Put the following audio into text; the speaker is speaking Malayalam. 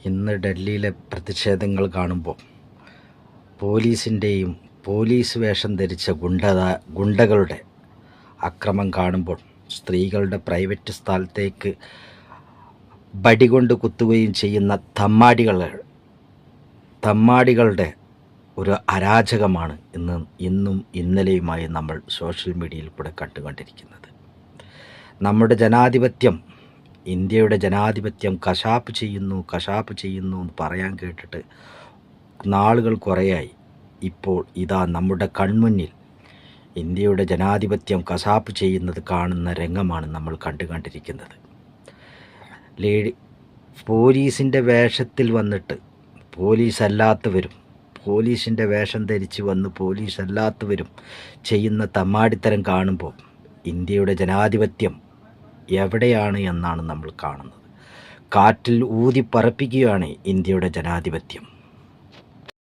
ഇന്ന് ഡൽഹിയിലെ പ്രതിഷേധങ്ങൾ കാണുമ്പോൾ പോലീസിൻ്റെയും പോലീസ് വേഷം ധരിച്ച ഗുണ്ടകളുടെ അക്രമം കാണുമ്പോൾ സ്ത്രീകളുടെ പ്രൈവറ്റ് സ്ഥലത്തേക്ക് ബടികൊണ്ട് കുത്തുകയും ചെയ്യുന്ന തമ്മാടികളുടെ ഒരു അരാജകമാണ് ഇന്നും ഇന്നലെയുമായി നമ്മൾ സോഷ്യൽ മീഡിയയിൽ കൂടെ കണ്ടുകൊണ്ടിരിക്കുന്നത്. നമ്മുടെ ജനാധിപത്യം, ഇന്ത്യയുടെ ജനാധിപത്യം കശാപ്പ് ചെയ്യുന്നു എന്ന് പറയാൻ കേട്ടിട്ട് നാളുകൾ കുറേയായി. ഇപ്പോൾ ഇതാ നമ്മുടെ കൺമുന്നിൽ ഇന്ത്യയുടെ ജനാധിപത്യം കശാപ്പ് ചെയ്യുന്നത് കാണുന്ന രംഗമാണ് നമ്മൾ കണ്ടുകൊണ്ടിരിക്കുന്നത്. പോലീസിൻ്റെ വേഷത്തിൽ വന്നിട്ട് പോലീസിൻ്റെ വേഷം ധരിച്ച് വന്ന് പോലീസല്ലാത്തവരും ചെയ്യുന്ന തമ്മാടിത്തരം കാണുമ്പോൾ ഇന്ത്യയുടെ ജനാധിപത്യം എവിടെയാണ് എന്നാണ് നമ്മൾ കാണുന്നത്. കാറ്റിൽ ഊതി പറപ്പിക്കുകയാണ് ഇന്ത്യയുടെ ജനാധിപത്യം.